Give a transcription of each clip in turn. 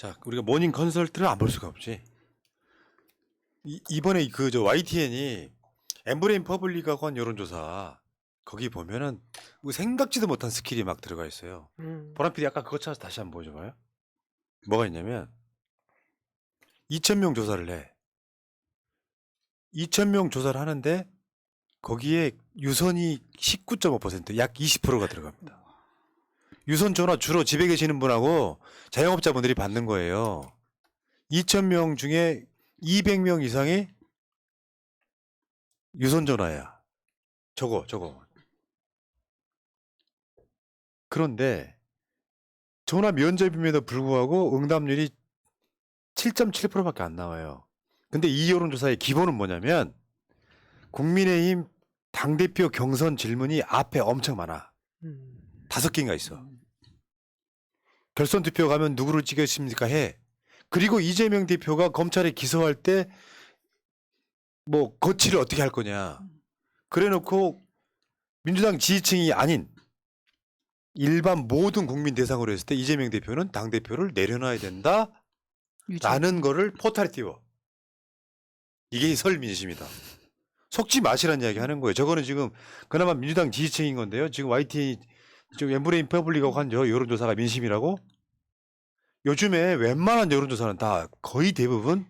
자, 우리가 모닝 컨설트를 안 볼 수가 없지. 이번에 저 YTN이 엠브레인 퍼블릭하고 한 여론조사 거기 보면은 뭐 생각지도 못한 스킬이 막 들어가 있어요. 보람 PD 아까 그거 찾아서 다시 한번 보여줘봐요. 뭐가 있냐면 2,000명 조사를 해. 2,000명 조사를 하는데 거기에 유선이 19.5%, 약 20%가 들어갑니다. 유선 전화 주로 집에 계시는 분하고 자영업자분들이 받는 거예요. 2,000명 중에 200명 이상이 유선 전화야. 저거. 그런데 전화 면접임에도 불구하고 응답률이 7.7%밖에 안 나와요. 근데 이 여론조사의 기본은 뭐냐면 국민의힘 당대표 경선 질문이 앞에 엄청 많아. 5개인가 있어. 결선 투표 가면 누구를 찍으십니까 해. 그리고 이재명 대표가 검찰에 기소할 때 뭐 거취를 어떻게 할 거냐. 그래놓고 민주당 지지층이 아닌 일반 모든 국민 대상으로 했을 때 이재명 대표는 당대표를 내려놔야 된다라는 거를 포탈에 띄워. 이게 설 민심이다. 속지 마시라는 이야기 하는 거예요. 저거는 지금 그나마 민주당 지지층인 건데요. 지금 YT 지금 엠브레인 퍼블릭하고 한 여론조사가 민심이라고? 요즘에 웬만한 여론조사는 다 거의 대부분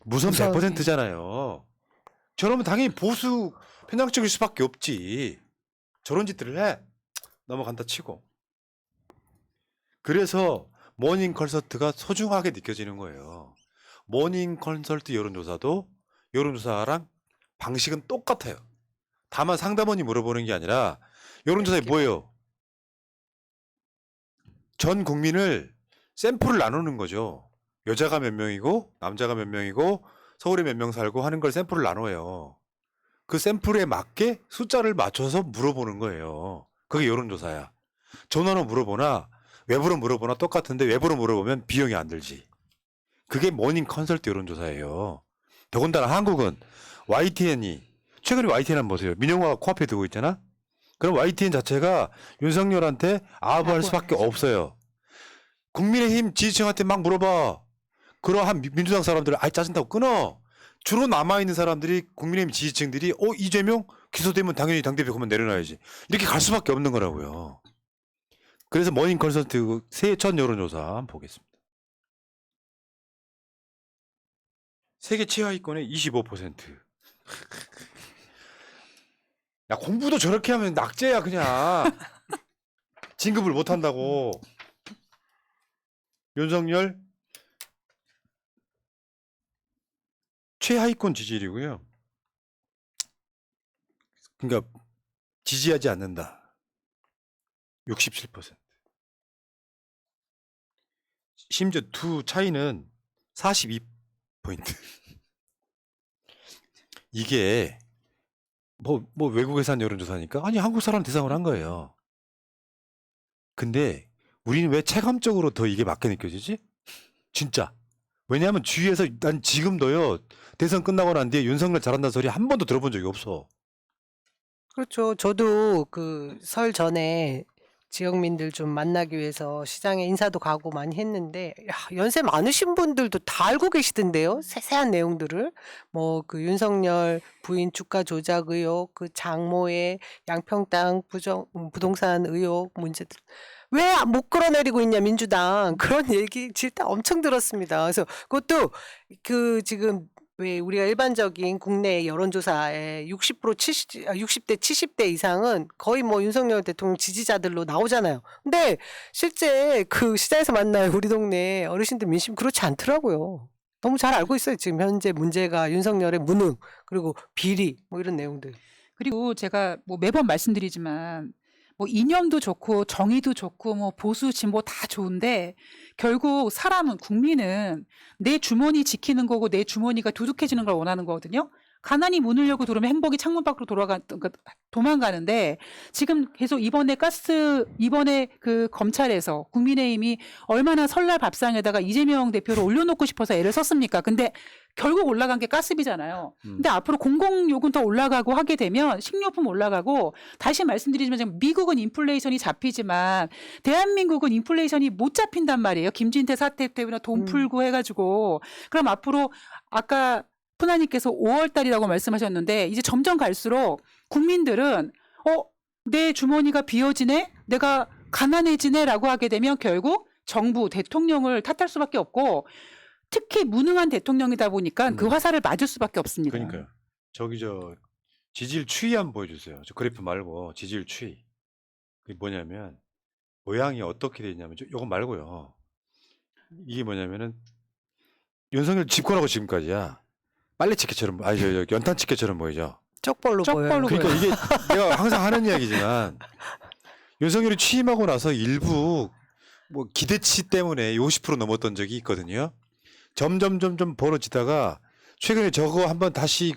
무선 100%잖아요. 저러면 당연히 보수 편향적일 수밖에 없지. 저런 짓들을 해. 넘어간다 치고. 그래서 모닝 컨설트가 소중하게 느껴지는 거예요. 모닝 컨설트 여론조사도 여론조사랑 방식은 똑같아요. 다만 상담원이 물어보는 게 아니라 여론조사에 뭐예요? 전 국민을 샘플을 나누는 거죠. 여자가 몇 명이고 남자가 몇 명이고 서울에 몇 명 살고 하는 걸 샘플을 나눠요. 그 샘플에 맞게 숫자를 맞춰서 물어보는 거예요. 그게 여론조사야. 전화로 물어보나 외부로 물어보나 똑같은데 외부로 물어보면 비용이 안 들지. 그게 모닝 컨설트 여론조사예요. 더군다나 한국은 YTN이 최근에 YTN 한번 보세요. 민영화가 코앞에 두고 있잖아. 그럼 YTN 자체가 윤석열한테 아부할 수밖에 없어요. 국민의힘 지지층한테 막 물어봐. 그러한 민주당 사람들은 아이 짜증나고 끊어. 주로 남아있는 사람들이 국민의힘 지지층들이 이재명 기소되면 당연히 당대표 그만 내려놔야지. 이렇게 갈 수밖에 없는 거라고요. 그래서 모닝 컨설트 새해 첫 여론조사 한번 보겠습니다. 세계 최하위권의 25%. 야, 공부도 저렇게 하면 낙제야 그냥. 진급을 못한다고. 윤석열 최하위권 지지율이고요. 그러니까 지지하지 않는다. 67%. 심지어 두 차이는 42포인트. 이게 뭐 외국에서 한 여론조사니까 아니 한국 사람 대상으로 한 거예요. 근데 우리는 왜 체감적으로 더 이게 맞게 느껴지지? 진짜. 왜냐하면 주위에서 난 지금도요 대선 끝나고 난 뒤에 윤석열 잘한다는 소리 한 번도 들어본 적이 없어. 그렇죠. 저도 그 설 전에 지역민들 좀 만나기 위해서 시장에 인사도 가고 많이 했는데, 야, 연세 많으신 분들도 다 알고 계시던데요. 세세한 내용들을. 뭐 그 윤석열 부인 주가 조작 의혹, 그 장모의 양평 땅 부동산 의혹 문제들. 왜 못 끌어내리고 있냐, 민주당. 그런 얘기 진짜 엄청 들었습니다. 그래서 그것도 그 지금 왜 우리가 일반적인 국내 여론조사에 60대 70대 이상은 거의 뭐 윤석열 대통령 지지자들로 나오잖아요. 근데 실제 그 시장에서 만날 우리 동네 어르신들 민심 그렇지 않더라고요. 너무 잘 알고 있어요. 지금 현재 문제가 윤석열의 무능, 그리고 비리, 뭐 이런 내용들. 그리고 제가 뭐 매번 말씀드리지만 뭐 이념도 좋고 정의도 좋고 뭐 보수 진보 다 좋은데 결국 사람은 국민은 내 주머니 지키는 거고 내 주머니가 두둑해지는 걸 원하는 거거든요. 가난이 문을 열고 들어오면 행복이 창문 밖으로 도망가는데 지금 계속 이번에 그 검찰에서 국민의힘이 얼마나 설날 밥상에다가 이재명 대표를 올려놓고 싶어서 애를 썼습니까? 근데 결국 올라간 게 가스비잖아요. 근데 앞으로 공공요금 더 올라가고 하게 되면 식료품 올라가고 다시 말씀드리지만 지금 미국은 인플레이션이 잡히지만 대한민국은 인플레이션이 못 잡힌단 말이에요. 김진태 사태 때문에 돈 풀고 해가지고. 그럼 앞으로 아까 푸나님께서 5월 달이라고 말씀하셨는데 이제 점점 갈수록 국민들은 내 주머니가 비어지네? 내가 가난해지네라고 하게 되면 결국 정부, 대통령을 탓할 수밖에 없고 특히 무능한 대통령이다 보니까 그 화살을 맞을 수밖에 없습니다. 그러니까요. 지지율 추이 한번 보여주세요. 저 그래프 말고 지지율 추이. 그게 뭐냐면 모양이 어떻게 되냐면 요거 말고요. 이게 뭐냐면은 윤석열 집권하고 지금까지야 빨래 치기처럼 연탄 치기처럼 보이죠. 쪽벌로 보여요. 그러니까 이게 내가 항상 하는 이야기지만 윤석열이 취임하고 나서 일부 뭐 기대치 때문에 50% 넘었던 적이 있거든요. 점점 벌어지다가 최근에 저거 한번 다시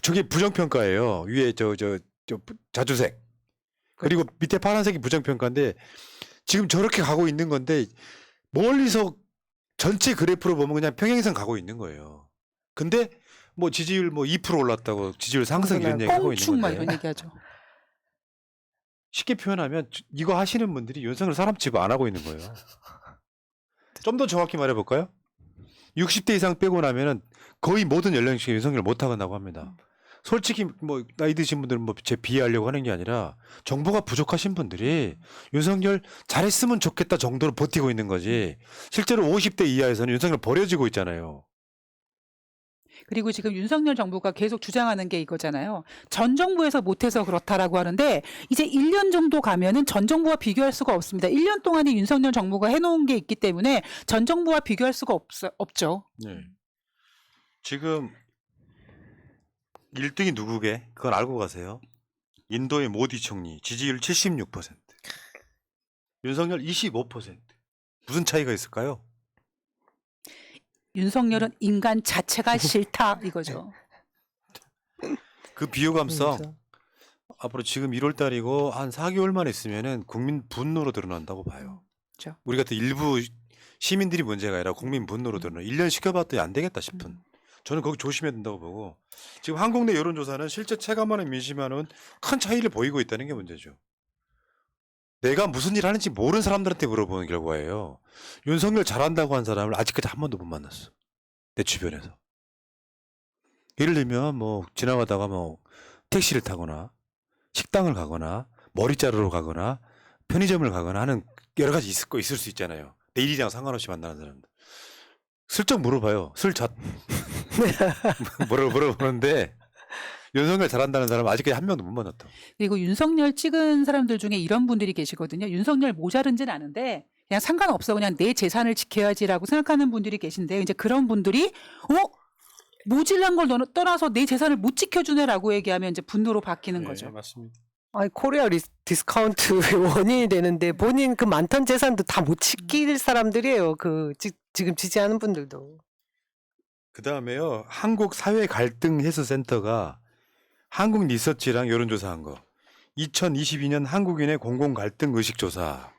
저게 부정평가예요. 위에 저 자주색 그리고 밑에 파란색이 부정평가인데 지금 저렇게 가고 있는 건데 멀리서 전체 그래프로 보면 그냥 평행선 가고 있는 거예요. 근데 뭐 지지율 2% 올랐다고 지지율 상승 이런 얘기 하고 있는 꽁충 막 건데 이런 얘기하죠. 쉽게 표현하면 이거 하시는 분들이 윤석열 사람 취급 안 하고 있는 거예요. 좀 더 정확히 말해볼까요? 60대 이상 빼고 나면은 거의 모든 연령층이 윤석열 못 하겠다고 합니다. 솔직히 뭐 나이 드신 분들은 뭐 제 비하하려고 하는 게 아니라 정보가 부족하신 분들이 윤석열 잘했으면 좋겠다 정도로 버티고 있는 거지. 실제로 50대 이하에서는 윤석열 버려지고 있잖아요. 그리고 지금 윤석열 정부가 계속 주장하는 게 이거잖아요. 전 정부에서 못해서 그렇다라고 하는데 이제 1년 정도 가면은 전 정부와 비교할 수가 없습니다. 1년 동안에 윤석열 정부가 해놓은 게 있기 때문에 전 정부와 비교할 수가 없죠. 네. 지금 1등이 누구게? 그건 알고 가세요. 인도의 모디 총리 지지율 76%. 윤석열 25%. 무슨 차이가 있을까요? 윤석열은 인간 자체가 싫다 이거죠. 그 비호감성 앞으로 지금 1월 달이고 한 4개월만 있으면은 국민 분노로 드러난다고 봐요. 그렇죠. 우리 같은 일부 시민들이 문제가 아니라 국민 분노로 드러나. 1년 시켜봤더니 안 되겠다 싶은. 저는 거기 조심해야 된다고 보고 지금 한국 내 여론조사는 실제 체감하는 민심하는 큰 차이를 보이고 있다는 게 문제죠. 내가 무슨 일 하는지 모르는 사람들한테 물어보는 결과예요. 윤석열 잘한다고 한 사람을 아직까지 한 번도 못 만났어. 내 주변에서. 예를 들면 뭐 지나가다가 뭐 택시를 타거나 식당을 가거나 머리 자르러 가거나 편의점을 가거나 하는 여러 가지 있을 수 있잖아요. 내 일이랑 상관없이 만나는 사람들. 슬쩍 물어봐요. 물어보는데 윤석열 잘한다는 사람 아직까지 한 명도 못 만났다. 그리고 윤석열 찍은 사람들 중에 이런 분들이 계시거든요. 윤석열 모자른지는 않은데 그냥 상관없어. 그냥 내 재산을 지켜야지라고 생각하는 분들이 계신데 이제 그런 분들이 모질란 걸 떠나서 내 재산을 못 지켜주네라고 얘기하면 이제 분노로 바뀌는 거죠. 맞습니다. 아니 코리아 디스카운트의 원인이 되는데 본인 그 많던 재산도 다 못 지킬 사람들이에요. 지금 지지하는 분들도. 그 다음에요. 한국 사회 갈등 해소 센터가 한국 리서치랑 여론조사한 거. 2022년 한국인의 공공 갈등 의식 조사.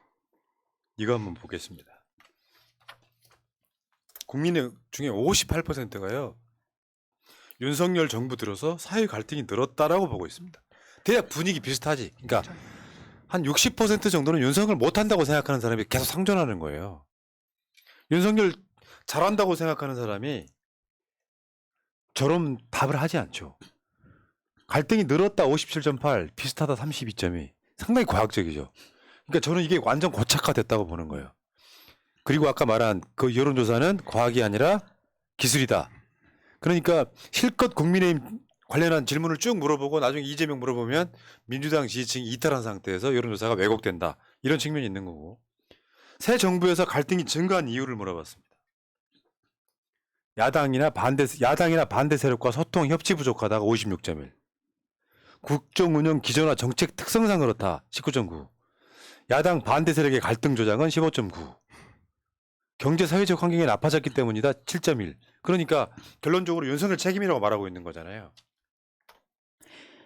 이거 한번 보겠습니다. 국민 중에 58%가요. 윤석열 정부 들어서 사회 갈등이 늘었다라고 보고 있습니다. 대략 분위기 비슷하지. 그러니까 한 60% 정도는 윤석열 못한다고 생각하는 사람이 계속 상존하는 거예요. 윤석열 잘한다고 생각하는 사람이 저런 답을 하지 않죠. 갈등이 늘었다 57.8, 비슷하다 32.2. 상당히 과학적이죠. 그러니까 저는 이게 완전 고착화됐다고 보는 거예요. 그리고 아까 말한 그 여론조사는 과학이 아니라 기술이다. 그러니까 실컷 국민의힘 관련한 질문을 쭉 물어보고 나중에 이재명 물어보면 민주당 지지층이 이탈한 상태에서 여론조사가 왜곡된다. 이런 측면이 있는 거고. 새 정부에서 갈등이 증가한 이유를 물어봤습니다. 야당이나 반대 세력과 소통 협치 부족하다가 56.1. 국정 운영 기조나 정책 특성상 그렇다. 19.9. 야당 반대 세력의 갈등 조장은 15.9. 경제 사회적 환경이 나빠졌기 때문이다. 7.1. 그러니까 결론적으로 윤석열 책임이라고 말하고 있는 거잖아요.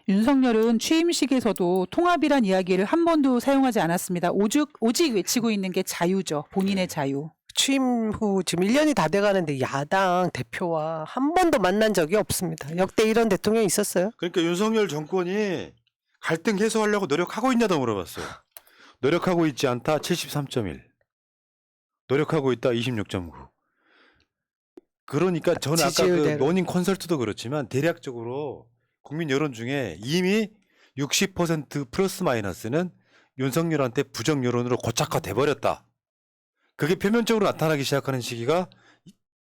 윤석열은 취임식에서도 통합이란 이야기를 한 번도 사용하지 않았습니다. 오직 외치고 있는 게 자유죠. 본인의 자유. 취임 후 지금 1년이 다 돼가는데 야당 대표와 한 번도 만난 적이 없습니다. 역대 이런 대통령이 있었어요? 그러니까 윤석열 정권이 갈등 해소하려고 노력하고 있냐고 물어봤어요. 노력하고 있지 않다 73.1. 노력하고 있다 26.9. 그러니까 저는 아까 그 지지율대로. 모닝 콘설트도 그렇지만 대략적으로 국민 여론 중에 이미 60% 플러스 마이너스는 윤석열한테 부정 여론으로 고착화돼 버렸다. 그게 표면적으로 나타나기 시작하는 시기가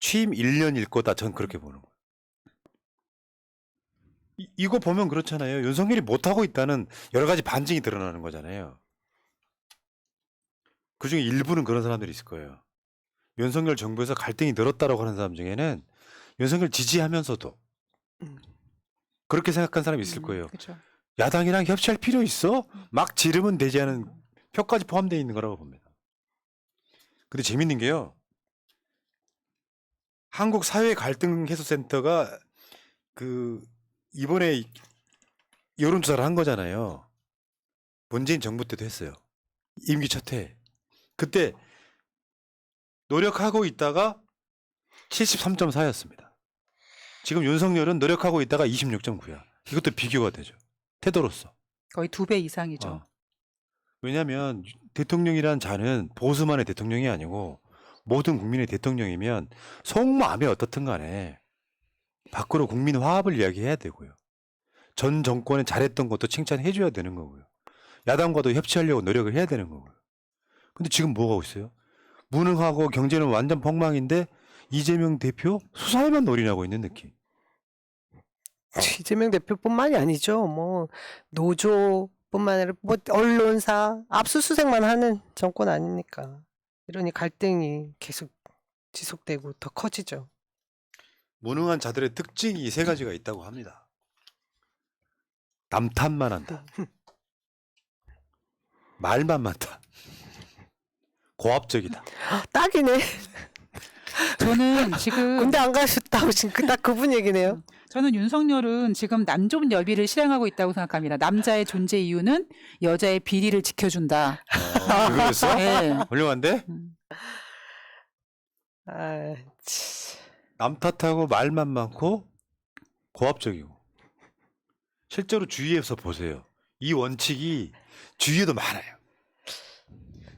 취임 1년일 거다. 전 그렇게 보는 거예요. 이거 보면 그렇잖아요. 윤석열이 못하고 있다는 여러 가지 반증이 드러나는 거잖아요. 그중에 일부는 그런 사람들이 있을 거예요. 윤석열 정부에서 갈등이 늘었다라고 하는 사람 중에는 윤석열 지지하면서도 그렇게 생각한 사람이 있을 거예요. 그렇죠. 야당이랑 협치할 필요 있어? 막 지르면 되지 않은 표까지 포함되어 있는 거라고 봅니다. 근데 재밌는 게요. 한국 사회 갈등 해소 센터가 그 이번에 여론조사를 한 거잖아요. 문재인 정부 때도 했어요. 임기 첫 해. 그때 노력하고 있다가 73.4였습니다. 지금 윤석열은 노력하고 있다가 26.9야. 이것도 비교가 되죠. 태도로서. 거의 2배 이상이죠. 어. 왜냐하면 대통령이란 자는 보수만의 대통령이 아니고 모든 국민의 대통령이면 속마음이 어떻든 간에 밖으로 국민 화합을 이야기해야 되고요. 전 정권에 잘했던 것도 칭찬해 줘야 되는 거고요. 야당과도 협치하려고 노력을 해야 되는 거고요. 근데 지금 뭐가 있어요? 무능하고 경제는 완전 엉망인데 이재명 대표 수사에만 올인하고 있는 느낌. 이재명 대표뿐만이 아니죠. 뭐 노조뿐만 아니라 뭐 언론사 압수수색만 하는 정권 아닙니까? 이러니 갈등이 계속 지속되고 더 커지죠. 무능한 자들의 특징이 이 세 가지가 있다고 합니다. 남 탓만 한다. 말만 많다. 고압적이다. 딱이네. 저는 지금 군대 안 가셨다고 지금 딱 그분 얘기네요. 저는 윤석열은 지금 남존 여비를 실행하고 있다고 생각합니다. 남자의 존재 이유는 여자의 비리를 지켜준다. 그거였어? 네. 훌륭한데? 아, 치. 남 탓하고 말만 많고 고압적이고. 실제로 주위에서 보세요. 이 원칙이 주위에도 많아요.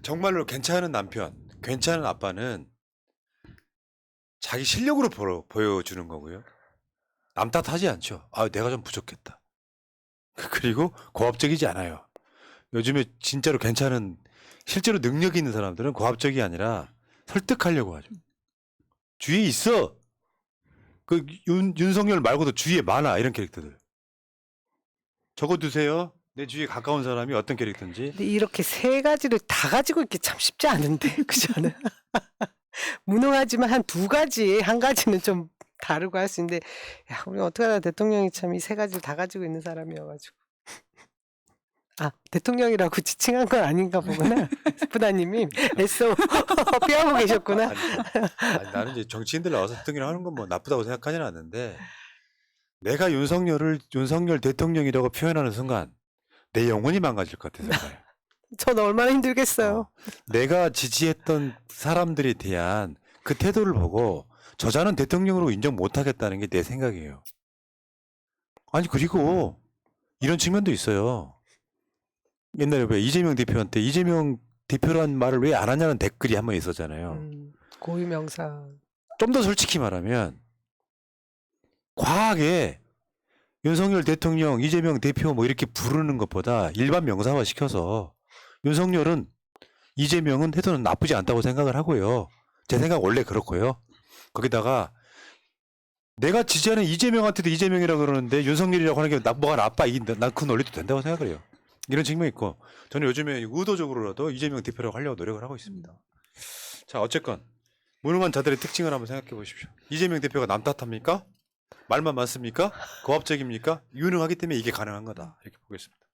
정말로 괜찮은 남편, 괜찮은 아빠는 자기 실력으로 보여주는 거고요. 남 탓하지 않죠. 아, 내가 좀 부족했다. 그리고 고압적이지 않아요. 요즘에 진짜로 괜찮은 실제로 능력이 있는 사람들은 고압적이 아니라 설득하려고 하죠. 주위에 있어. 그 윤석열 말고도 주위에 많아. 이런 캐릭터들. 적어두세요. 내 주위에 가까운 사람이 어떤 캐릭터인지. 근데 이렇게 세 가지를 다 가지고 있기 참 쉽지 않은데, 그저는. 무능하지만 한 두 가지, 한 가지는 좀 다르고 할 수 있는데, 야, 우리 어떡하나 대통령이 참 이 세 가지를 다 가지고 있는 사람이어가지고. 아, 대통령이라고 지칭한 건 아닌가 보구나. 스프다님이 애써 뼈하고 계셨구나. 아니, 나는 이제 정치인들 나와서 대통령 하는 건 뭐 나쁘다고 생각하지는 않는데, 내가 윤석열 대통령이라고 표현하는 순간 내 영혼이 망가질 것 같아서 그래요. 전 얼마나 힘들겠어요. 내가 지지했던 사람들에 대한 그 태도를 보고 저자는 대통령으로 인정 못하겠다는 게 내 생각이에요. 아니 그리고 이런 측면도 있어요. 옛날에 왜 이재명 대표한테 이재명 대표란 말을 왜 안 하냐는 댓글이 한 번 있었잖아요. 고유명사. 좀 더 솔직히 말하면 과하게 윤석열 대통령, 이재명 대표 뭐 이렇게 부르는 것보다 일반 명사화 시켜서 윤석열은 이재명은 해도 나쁘지 않다고 생각을 하고요. 제 생각 원래 그렇고요. 거기다가 내가 지지하는 이재명한테도 이재명이라고 그러는데 윤석열이라고 하는 게 뭐가 나빠? 난 그 논리도 된다고 생각을 해요. 이런 측면이 있고 저는 요즘에 의도적으로라도 이재명 대표라고 하려고 노력을 하고 있습니다. 자 어쨌건 무능한 자들의 특징을 한번 생각해 보십시오. 이재명 대표가 남 탓합니까? 말만 많습니까? 고압적입니까? 유능하기 때문에 이게 가능한 거다. 이렇게 보겠습니다.